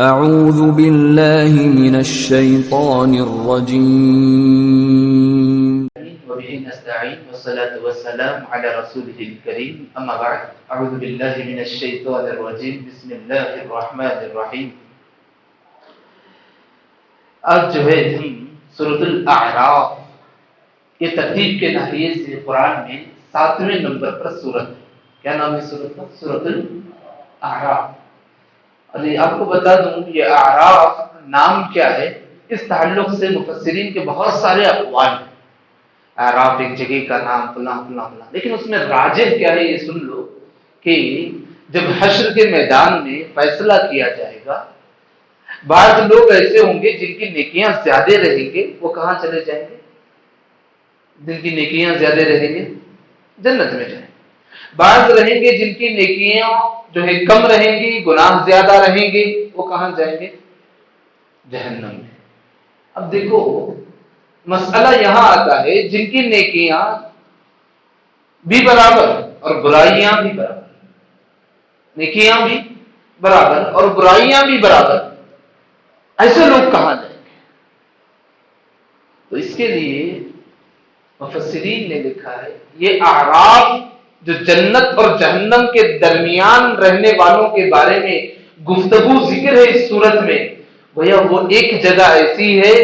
اعوذ باللہ من الشیطان الرجیم وبه نستعين والصلاة والسلام على رسوله الكريم أما بعد أعوذ بالله من الشيطان الرجيم بسم الله الرحمن الرحيم. آج جو ہے ہم سورۃ الاعراف یہ ترتیب کے ناحیے سے قرآن میں 7ویں نمبر پر سورت ہے. کیا نام ہے سورت کا؟ سورۃ الاعراف. اور آپ کو بتا دوں یہ اعراف نام کیا ہے، اس تعلق سے مفسرین کے بہت سارے اقوال ہیں. اعراف ایک جگہ کا نام فلاں فلاں فلاں، لیکن اس میں راجح کیا ہے یہ سن لو کہ جب حشر کے میدان میں فیصلہ کیا جائے گا، بعض لوگ ایسے ہوں گے جن کی نیکیاں زیادہ رہیں گے، وہ کہاں چلے جائیں گے؟ جن کی نیکیاں زیادہ رہیں گے جنت میں جائیں. بعض رہیں گے جن کی نیکیاں جو ہے کم رہیں گی، گناہ زیادہ رہیں گے، وہ کہاں جائیں گے؟ جہنم میں. اب دیکھو مسئلہ یہاں آتا ہے جن کی نیکیاں بھی برابر اور برائیاں بھی برابر، نیکیاں بھی برابر اور برائیاں بھی برابر، ایسے لوگ کہاں جائیں گے؟ تو اس کے لیے مفسرین نے لکھا ہے یہ اعراف جو جنت اور جہنم کے درمیان رہنے والوں کے بارے میں گفتگو ذکر ہے اس صورت میں، گویا وہ ایک جگہ ایسی ہے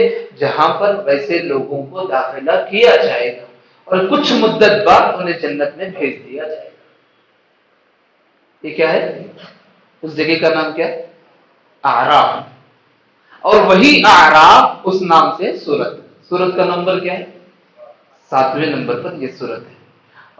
جہاں پر ویسے لوگوں کو داخلہ کیا جائے گا اور کچھ مدت بعد انہیں جنت میں بھیج دیا جائے گا. یہ کیا ہے؟ اس جگہ کا نام کیا ہے؟ اعراف. اور وہی اعراف اس نام سے سورت کا نمبر کیا ہے؟ 7ویں نمبر پر یہ سورت ہے.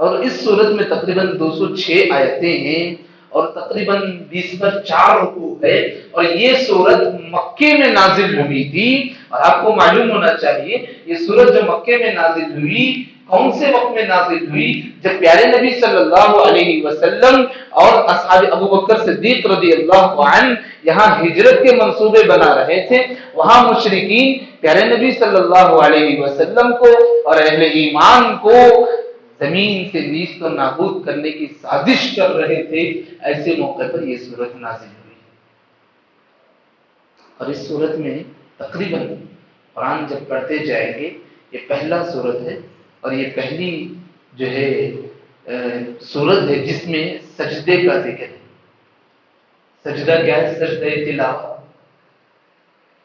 اور اس سورت میں تقریباً 206 آیتیں ہیں اور تقریباً 20 پر 4 رکوع ہے. اور یہ سورت مکے میں نازل ہوئی تھی. اور آپ کو معلوم ہونا چاہیے یہ سورت جو مکے میں نازل ہوئی کون سے وقت میں نازل ہوئی؟ جب پیارے نبی صلی اللہ علیہ وسلم اور اصحاب ابو بکر صدیق رضی اللہ عنہ یہاں ہجرت کے منصوبے بنا رہے تھے. وہاں مشرکین پیارے نبی صلی اللہ علیہ وسلم کو اور اہل ایمان کو زمین سے نیست و نابود کرنے کی سازش کر رہے تھے. ایسے موقع پر یہ سورت نازل ہوئی. اور اس سورت میں تقریباً قرآن جب پڑھتے جائیں گے یہ پہلا سورت ہے اور یہ پہلی جو ہے سورت ہے جس میں سجدے کا ذکر ہے. سجدہ کیا ہے؟ سجدہ تلاوت.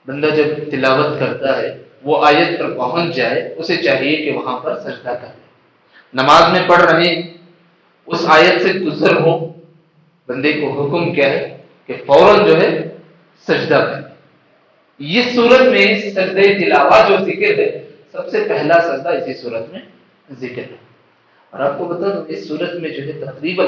بندہ جب تلاوت کرتا ہے وہ آیت پر پہنچ جائے اسے چاہیے کہ وہاں پر سجدہ کرے. نماز میں پڑھ رہے ہیں اس آیت سے گزر ہو، بندے کو حکم کیا ہے کہ فوراً جو ہے سجدہ کرے. یہ سورت میں سجدہ تلاوت جو ذکر ہے سب سے پہلا سجدہ اسی سورت میں ذکر ہے. اور آپ کو بتا دوں اس سورت میں جو ہے تقریباً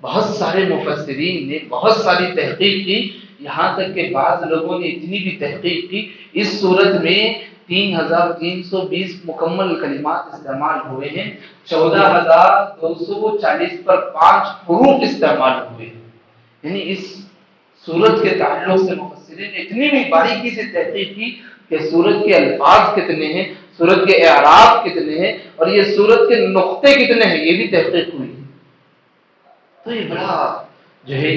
بہت سارے مفسرین نے بہت ساری تحقیق کی. یہاں تک کہ بعض لوگوں نے اتنی بھی تحقیق کی اس سورت میں 3320 مکمل کلمات استعمال ہوئے ہیں، 14240 پر 5 حروف استعمال ہوئے ہیں. یعنی اس سورت کے تعلق سے مفسرین نے اتنی بھی باریکی سے تحقیق کی کہ سورت کے الفاظ کتنے ہیں، سورت کے اعراب کتنے ہیں اور یہ سورت کے نقطے کتنے ہیں یہ بھی تحقیق ہوئی. تو یہ بڑا جو ہے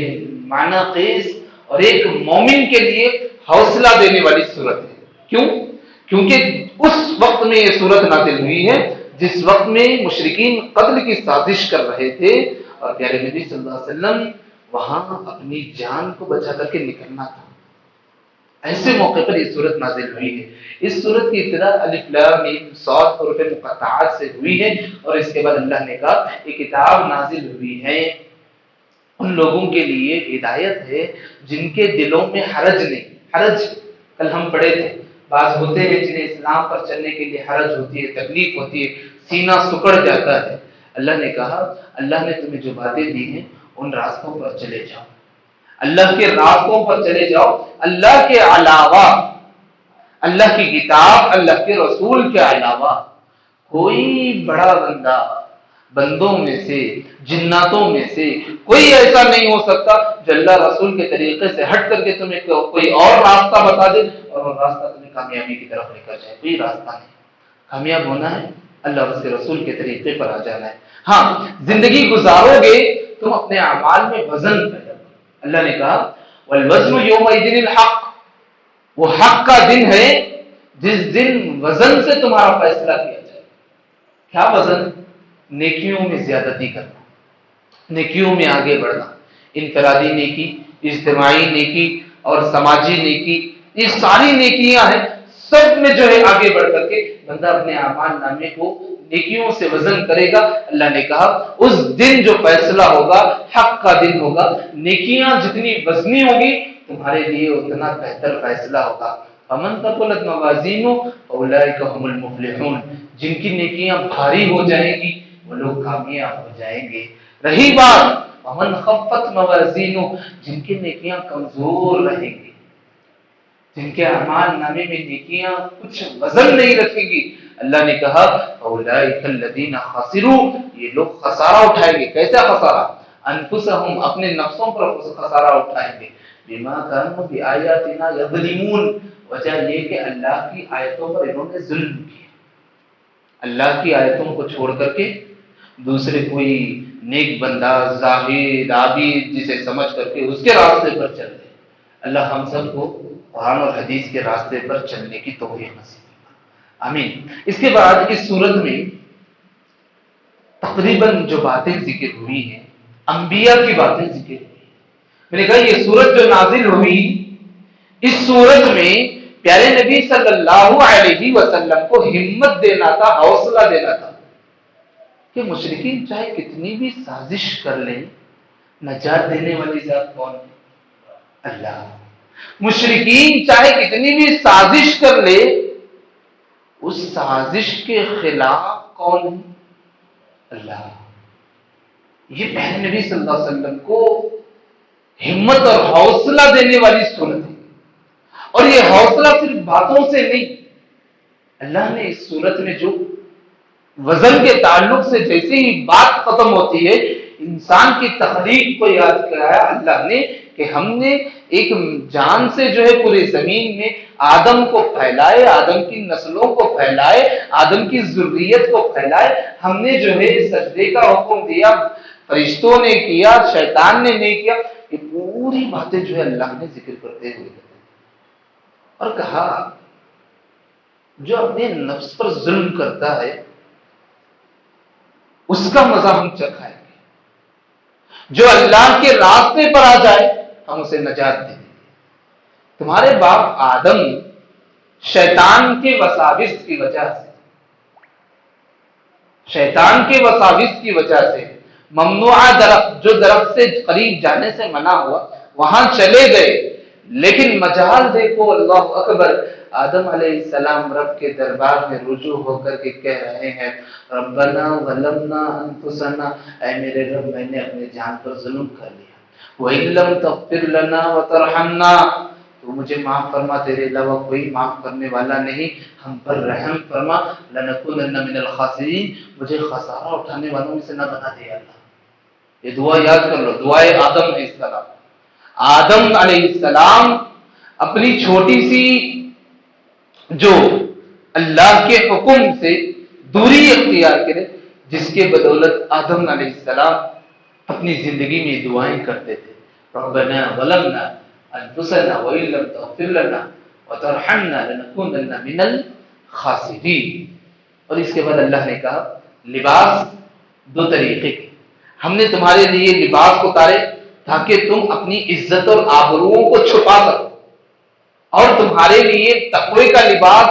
معنی خیز اور ایک مومن کے لیے حوصلہ دینے والی سورت ہے. کیوں؟ کیونکہ اس وقت میں یہ سورت نازل ہوئی ہے جس وقت میں مشرکین قتل کی سازش کر رہے تھے اور پیارے نبی صلی اللہ علیہ وسلم وہاں اپنی جان کو بچا کر کے نکلنا تھا. ایسے موقع پر یہ سورت نازل ہوئی ہے. اس سورت کی ابتدا الف لام میم صاد حروف مقطعات سے ہوئی ہے اور اس کے بعد اللہ نے کہا یہ کتاب نازل ہوئی ہے ان لوگوں کے لیے ہدایت ہے جن کے دلوں میں حرج نہیں. حرج کل ہم پڑھے تھے، بعض ہوتے ہیں جنہیں اسلام پر چلنے کے لیے حرج ہوتی ہے، تکلیف ہوتی ہے، سینہ سکڑ جاتا ہے. اللہ نے کہا اللہ نے تمہیں جو باتیں دی ہیں ان راستوں پر چلے جاؤ، اللہ کے راستوں پر چلے جاؤ. اللہ کے علاوہ، اللہ کی کتاب، اللہ کے رسول کے علاوہ کوئی بڑا بندہ بندوں میں سے جناتوں میں سے کوئی ایسا نہیں ہو سکتا جو اللہ رسول کے طریقے سے ہٹ کر کے تمہیں کوئی اور راستہ بتا دے اور وہ راستہ تمہیں کامیابی کی طرف لے کر جائے. کوئی راستہ نہیں. کامیاب ہونا ہے اللہ اور اس کے رسول کے طریقے پر آ جانا ہے. ہاں زندگی گزارو گے تم اپنے اعمال میں وزن پیدا کرو. اللہ نے کہا والوزن یومئذ الحق، وہ حق کا دن ہے جس دن وزن سے تمہارا فیصلہ کیا جائے. کیا وزن؟ نیکیوں میں زیادتی کرنا، نیکیوں میں آگے بڑھنا. انفرادی نیکی، اجتماعی نیکی اور سماجی نیکی، یہ ساری نیکیاں ہیں. سب میں جو ہے آگے بڑھ کر کے بندہ اپنے اعمال نامے کو نیکیوں سے وزن کرے گا. اللہ نے کہا اس دن جو فیصلہ ہوگا حق کا دن ہوگا، نیکیاں جتنی وزنی ہوگی تمہارے لیے اتنا بہتر فیصلہ ہوگا. فمن ثقلت موازینہ فاولئک هم المفلحون، جن کی نیکیاں بھاری ہو جائیں گی وہ لوگ کامیاب ہو جائیں گے. رہی بات فمن خفت موازینہ، جن کی نیکیاں کمزور رہیں گی، جن کے اعمال نامے میں نیکیاں کچھ وزن نہیں رکھیں گی، اللہ نے کہا اولئک الذین خسروا، یہ لوگ خسارہ اٹھائیں گے. کیسا خسارہ؟ انفسہم، اپنے نفسوں پر خسارہ اٹھائیں گے. بما کانوا بآیاتنا یظلمون، وجہ یہ کہ اللہ کی آیتوں پر انہوں نے ظلم کیا. اللہ کی آیتوں کو چھوڑ کر کے دوسرے کوئی نیک بندہ، زاہد، عابد جسے سمجھ کر کے اس کے راستے پر چل رہے. اللہ ہم سب کو قرآن اور حدیث کے راستے پر چلنے کی توفیق نصیب فرمائے، آمین. اس کے بعد اس سورت میں تقریباً جو باتیں ذکر ہوئی ہیں انبیاء کی باتیں ذکر ہوئی ہیں. میں نے کہا یہ سورت جو نازل ہوئی، اس سورت میں پیارے نبی صلی اللہ علیہ وسلم کو ہمت دینا تھا، حوصلہ دینا تھا کہ مشرکین چاہے کتنی بھی سازش کر لیں، نجات دینے والی ذات کون ہے؟ اللہ. مشرکین چاہے کتنی بھی سازش کر لے، اس سازش کے خلاف کون ہے؟ اللہ. یہ پہلے نبی صلی اللہ علیہ وسلم کو ہمت اور حوصلہ دینے والی صورت ہے. اور یہ حوصلہ صرف باتوں سے نہیں، اللہ نے اس صورت میں جو وزن کے تعلق سے جیسے ہی بات ختم ہوتی ہے انسان کی تخلیق کو یاد کرایا اللہ نے کہ ہم نے ایک جان سے جو ہے پوری زمین میں آدم کو پھیلائے، آدم کی نسلوں کو پھیلائے، آدم کی ذریت کو پھیلائے. ہم نے جو ہے سجدے کا حکم دیا، فرشتوں نے کیا، شیطان نے نہیں کیا. یہ پوری باتیں جو ہے اللہ نے ذکر کرتے ہوئے اور کہا جو اپنے نفس پر ظلم کرتا ہے اس کا مزہ ہم چکھائیں گے، جو اللہ کے راستے پر آ جائے ہم اسے نجات دیں گے. تمہارے باپ آدم شیطان کے وساوس کی وجہ سے، شیطان کے وساوس کی وجہ سے ممنوع درخت، جو درخت سے قریب جانے سے منع ہوا وہاں چلے گئے. لیکن مجال دیکھو، اللہ اکبر، آدم علیہ السلام رب کے دربار میں رجوع ہو کر کے کہہ رہے ہیں ربنا ظلمنا انفسنا، اے میرے رب میں نے اپنے جان پر ظلم کر لیا. وَإِن لَّمْ تَغْفِرْ لَنَا وَتَرْحَمْنَا، تو مجھے معاف فرما، تیرے علاوہ کوئی معاف کرنے والا نہیں، ہم پر رحم فرما. لَنَكُونَنَّ مِنَ الْخَاسِرِينَ، مجھے خسارہ اٹھانے والوں میں سے نہ بنا دے اللہ. یہ دعا یاد کر لو، دعائے آدم علیہ السلام. آدم علیہ السلام اپنی چھوٹی سی جو اللہ کے حکم سے دوری اختیار کرے، جس کے بدولت آدم علیہ السلام اپنی زندگی میں دعائیں کرتے تھے ربنا ظلمنا انفسنا وان لم تغفر لنا وترحمنا لنكونن من الخاسرین. اور اس کے بعد اللہ نے کہا لباس دو طریقے کے، ہم نے تمہارے لیے لباس اتارے تاکہ تم اپنی عزت اور آبروؤں کو چھپا سکو، اور تمہارے لیے تقوی کا لباس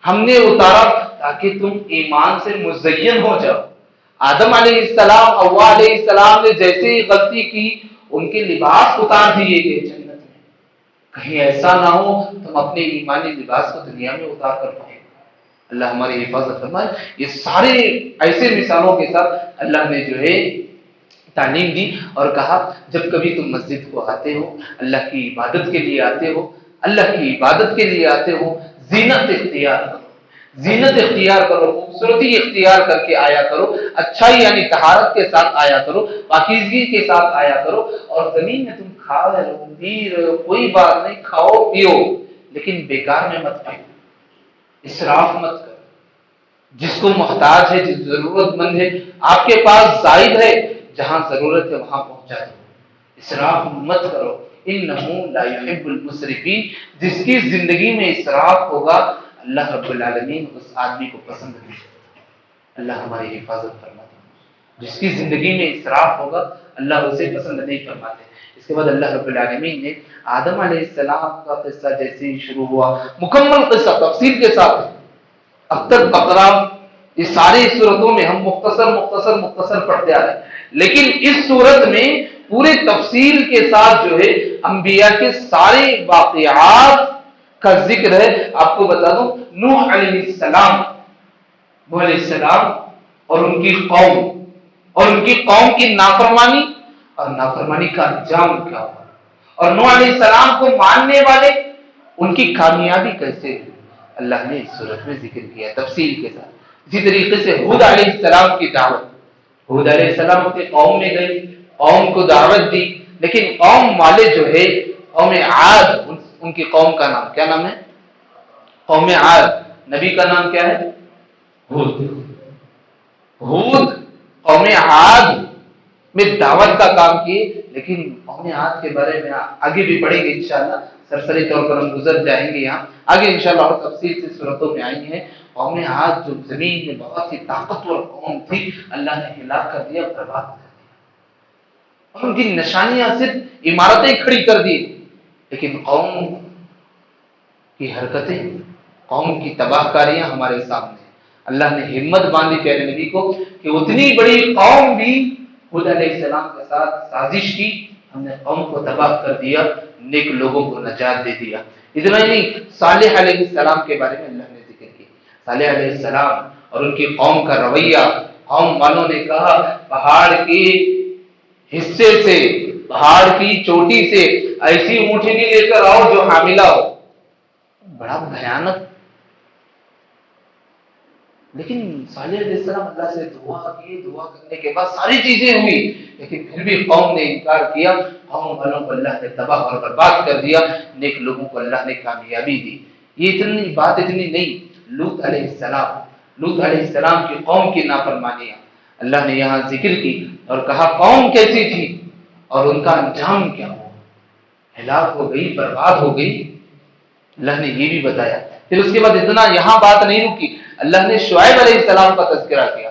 ہم نے اتارا تاکہ تم ایمان سے مزین ہو جاؤ. آدم علیہ السلام، حوا علیہ السلام نے جیسے ہی غلطی کی ان کے لباس اتار دیے گئے جنت میں. کہیں ایسا نہ ہو تم اپنے ایمانی لباس کو دنیا میں اتار کر پائے. اللہ ہماری حفاظت فرمائے. یہ سارے ایسے مثالوں کے ساتھ اللہ نے جو ہے تعلیم دی اور کہا جب کبھی تم مسجد کو آتے ہو، اللہ کی عبادت کے لیے آتے ہو، اللہ کی عبادت کے لیے آتے ہو، زینت اختیار کرو، زینت اختیار کرو، خوبصورتی اختیار کر کے آیا کرو، اچھائی یعنی طہارت کے ساتھ آیا کرو، پاکیزگی کے ساتھ آیا کرو. اور زمین میں تم کھا رہے ہو، پی رہے ہو، کوئی بات نہیں، کھاؤ پیو، لیکن بیکار میں مت پھینکو، اسراف مت کرو. جس کو محتاج ہے، جس ضرورت مند ہے، آپ کے پاس زائد ہے، جہاں ضرورت ہے وہاں پہنچا دو. اسراف مت کرو. انہو لا یحب المسرفین، جس کی زندگی میں اسراف ہوگا اللہ رب العالمین اس آدمی کو پسند نہیں کرتا۔ اللہ ہماری حفاظت فرماتے ہیں، جس کی زندگی میں اسراف ہوگا اللہ اسے پسند نہیں فرماتے۔ اس کے بعد اللہ رب العالمین نے آدم علیہ السلام کا قصہ جیسے ہی شروع ہوا، مکمل قصہ تفصیل کے ساتھ، اب تک بقرہ اس ساری صورتوں میں ہم مختصر پڑھتے آ رہے ہیں، لیکن اس صورت میں پورے تفصیل کے ساتھ جو ہے انبیاء کے سارے واقعات کا ذکر ہے۔ آپ کو بتا دوں، نوح علیہ السلام اور ان کی قوم کی نافرمانی اور نافرمانی کا انجام کیا ہوا، اور نوح علیہ السلام کو ماننے والے ان کی کامیابی کیسے ہوئی، اللہ نے اس صورت میں ذکر کیا تفصیل کے ساتھ۔ اسی طریقے سے ہود علیہ السلام کی دعوت، ہود علیہ السلام اپنی قوم میں گئے، قوم کو دعوت دی، لیکن قوم والے جو ہے قوم عاد، ان کی قوم کا نام کیا نام ہے؟ قوم عاد۔ نبی کا نام کیا ہے؟ ہود۔ قوم عاد میں دعوت کا کام کیے، لیکن قوم عاد کے بارے میں آگے بھی پڑھیں گے انشاءاللہ، سرسری طور پر ہم گزر جائیں گے، یہاں آگے انشاءاللہ اور تفصیل سے صورتوں میں آئی ہیں۔ قوم عاد جو زمین میں بہت ہی طاقتور قوم تھی، اللہ نے ہلاک کر دیا، برباد کر دیا، اور ان کی نشانیاں صرف عمارتیں کھڑی کر دی، لیکن قوم کی حرکتیں، قوم کی تباہ کاریاں ہمارے سامنے۔ اللہ نے ہمت باندھی پیارے نبی کو کہ اتنی بڑی قوم بھی خود علیہ السلام کے ساتھ سازش کی، ہم نے قوم کو تباہ کر دیا، نیک لوگوں کو نجات دے دیا۔ اتنا ہی نہیں، صالح علیہ السلام کے بارے میں اللہ نے ذکر کیا۔ صالح علیہ السلام اور ان کی قوم کا رویہ، قوم والوں نے کہا پہاڑ کے حصے سے، پہاڑ کی چوٹی سے ایسی اونٹنی لے کر آؤ جو حاملہ ہو، بڑا بھیانک۔ لیکن صالح علیہ السلام اللہ سے دعا کی، دعا کرنے کے بعد ساری چیزیں ہوئی، لیکن پھر بھی قوم نے انکار کیا، قوم والوں کو اللہ نے تباہ اور برباد کر دیا، نیک لوگوں کو اللہ نے کامیابی دی۔ یہ اتنی نہیں، لوط علیہ السلام کی قوم کی نافرمانیاں اللہ نے یہاں ذکر کی اور کہا قوم کیسی تھی اور ان کا انجام کیا ہوا، ہلاک ہو گئی، برباد ہو گئی، اللہ نے یہ بھی بتایا۔ پھر اس کے بعد اتنا یہاں بات نہیں رکی، اللہ نے شعیب علیہ السلام کا تذکرہ کیا،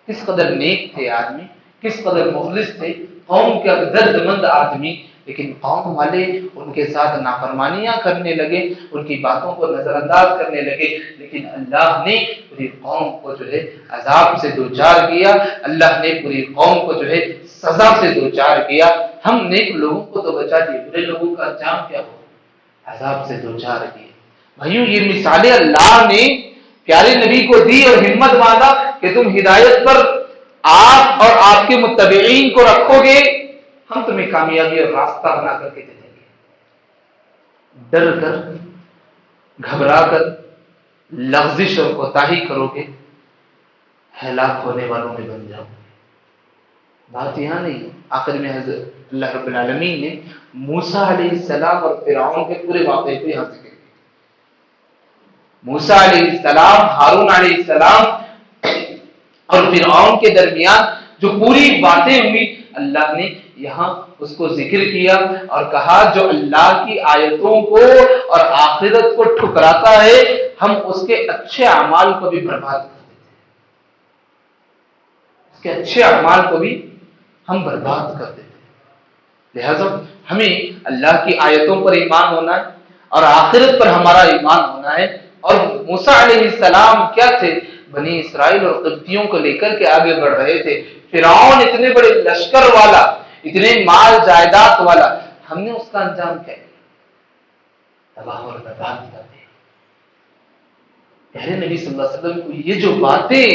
کس قدر نیک تھے آدمی، کس قدر مخلص تھے، قوم کا درد مند آدمی، لیکن قوم والے ان کے ساتھ نافرمانیاں کرنے لگے، ان کی باتوں کو نظر انداز کرنے لگے، لیکن اللہ نے پوری قوم کو جو ہے عذاب سے دوچار کیا، اللہ نے پوری قوم کو جو ہے سزا سے دوچار کیا۔ ہم نیک لوگوں کو تو بچا دیے، برے لوگوں کا انجام کیا ہوا، عذاب سے دوچار کیے۔ بھائیوں، یہ مثالیں اللہ نے پیارے نبی کو دی اور ہمت باندھا کہ تم ہدایت پر آپ اور آپ کے متبعین کو رکھو گے، ہم تمہیں کامیابی اور راستہ بنا کر کے دیں گے۔ ڈر کر، گھبرا کر، لغزش اور کوتاہی کرو گے، ہلاک ہونے والوں میں بن جاؤ گے۔ بات یہاں نہیں، آخر میں حضرت اللہ رب العالمین نے موسیٰ علیہ السلام اور فرعون کے پورے واقعے کو یہاں ذکر کیا۔ موسیٰ علیہ السلام، ہارون علیہ السلام اور فرعون کے درمیان جو پوری باتیں ہوئی، اللہ نے یہاں اس کو ذکر کیا اور کہا جو اللہ کی آیتوں کو اور آخرت کو ٹھکراتا ہے، ہم اس کے اچھے اعمال کو بھی برباد کر دیتے ہیں، اس کے اچھے اعمال کو بھی ہم برباد کر دیتے ہیں۔ لہذا ہمیں اللہ کی آیتوں پر ایمان ہونا ہے اور آخرت پر ہمارا ایمان ہونا ہے۔ اور موسیٰ علیہ السلام کیا تھے؟ بنی اسرائیل اور قبطیوں کو لے کر کے آگے بڑھ رہے تھے۔ فرعون اتنے بڑے لشکر والا، اتنے مال جائیداد والا، ہم نے اس کا انجام کیا کیا؟ تباہ اور برباد کر دیا۔ پیارے نبی صلی اللہ علیہ وسلم کو یہ جو باتیں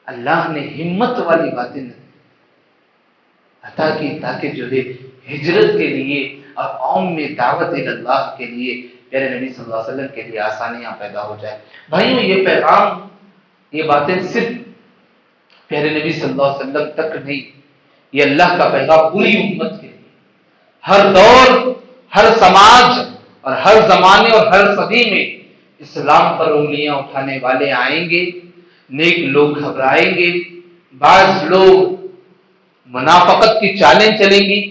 اللہ نے ہمت والی باتیں عطا کی، تاکہ جو ہے ہجرت کے لیے اور قوم میں دعوت اللہ کے لیے پیارے نبی صلی اللہ علیہ وسلم کے لیے آسانیاں پیدا ہو جائے۔ بھائیوں، یہ پیغام، یہ باتیں صرف پیارے نبی صلی اللہ علیہ وسلم تک نہیں، یہ اللہ کا پیغام پوری امت کے لیے، ہر دور، ہر سماج اور ہر زمانے اور ہر صدی میں اسلام پر انگلیاں اٹھانے والے آئیں گے، نیک لوگ گھبرائیں گے، بعض لوگ منافقت کی چالیں چلیں گی،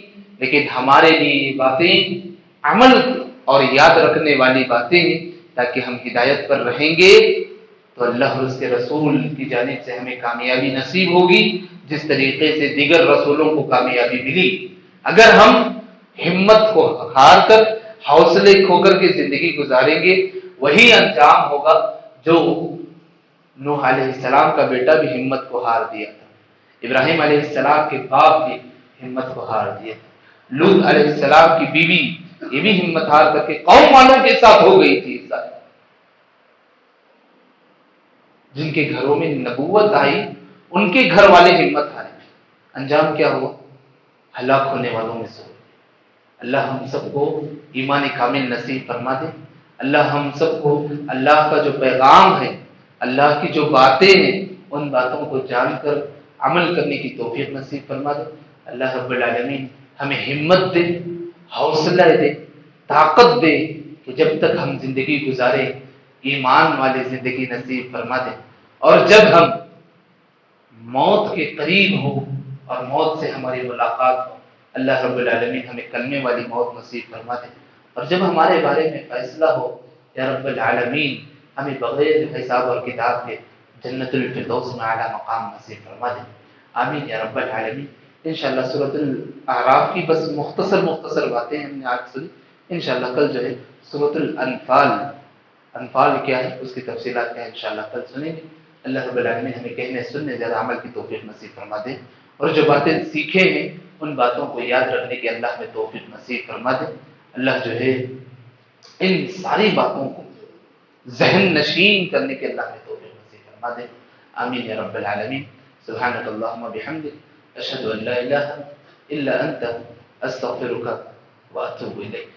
لیکن ہمارے لیے یہ باتیں عمل اور یاد رکھنے والی باتیں ہیں، تاکہ ہم ہدایت پر رہیں گے تو اللہ اور اس کے رسول کی جانب سے ہمیں کامیابی نصیب ہوگی، جس طریقے سے دیگر رسولوں کو کامیابی ملی۔ اگر ہم ہمت کو ہار کر، حوصلے کھو کر کے زندگی گزاریں گے، وہی انجام ہوگا جو نوح علیہ السلام کا بیٹا بھی ہمت کو ہار دیا تھا، ابراہیم علیہ السلام کے باپ بھی ہمت کو ہار دیا تھا، لوط علیہ السلام کی بیوی یہ بھی ہمت ہار کر کے قوم والوں کے ساتھ ہو گئی تھی۔ جن کے گھروں میں نبوت آئی ان کے گھر والے ہمت ہارے، انجام کیا ہوا؟ ہلاک ہونے والوں میں سے۔ اللہ ہم سب کو ایمان کامل نصیب فرما دے، اللہ ہم سب کو اللہ کا جو پیغام ہے، اللہ کی جو باتیں ہیں، ان باتوں کو جان کر عمل کرنے کی توفیق نصیب فرما دے۔ اللہ رب العالمین ہمیں ہمت دے، حوصلہ دے، طاقت دے کہ جب تک ہم زندگی گزارے ایمان والی زندگی نصیب فرما دے، اور جب ہم موت کے قریب ہو اور موت سے ہماری ملاقات ہو، اللہ رب العالمین ہمیں کلمے والی موت نصیب فرما دے، اور جب ہمارے بارے میں فیصلہ ہو یا رب العالمین ہمیں بغیر حساب اور کتاب کے جنت الفردوس میں اعلیٰ مقام نصیب فرما دے، آمین یا رب العالمین۔ انشاءاللہ سورۃ الاعراف کی بس مختصر باتیں ہم نے آج سنی، انشاءاللہ کل جو ہے سورۃ الانفال، انفال کیا ہے اس کی تفصیلات کیا ہے انشاءاللہ کل سنیں گے۔ اللہ رب العالمین ہمیں کہنے سننے زیادہ عمل کی توفیق نصیب فرما دے، اور جو باتیں سیکھے ہیں ان باتوں کو یاد رکھنے کی اللہ میں توفیق نصیب فرما دے۔ اللہ جو ہے ان ساری باتوں کو ذہن نشین کرنے کے اللہ میں توفیق نصیب فرما دے، آمین یا رب العالمین۔ سبحانک اللہم بحمدک، اشہد ان لا الہ الا انت، استغفرک واتوب الیک۔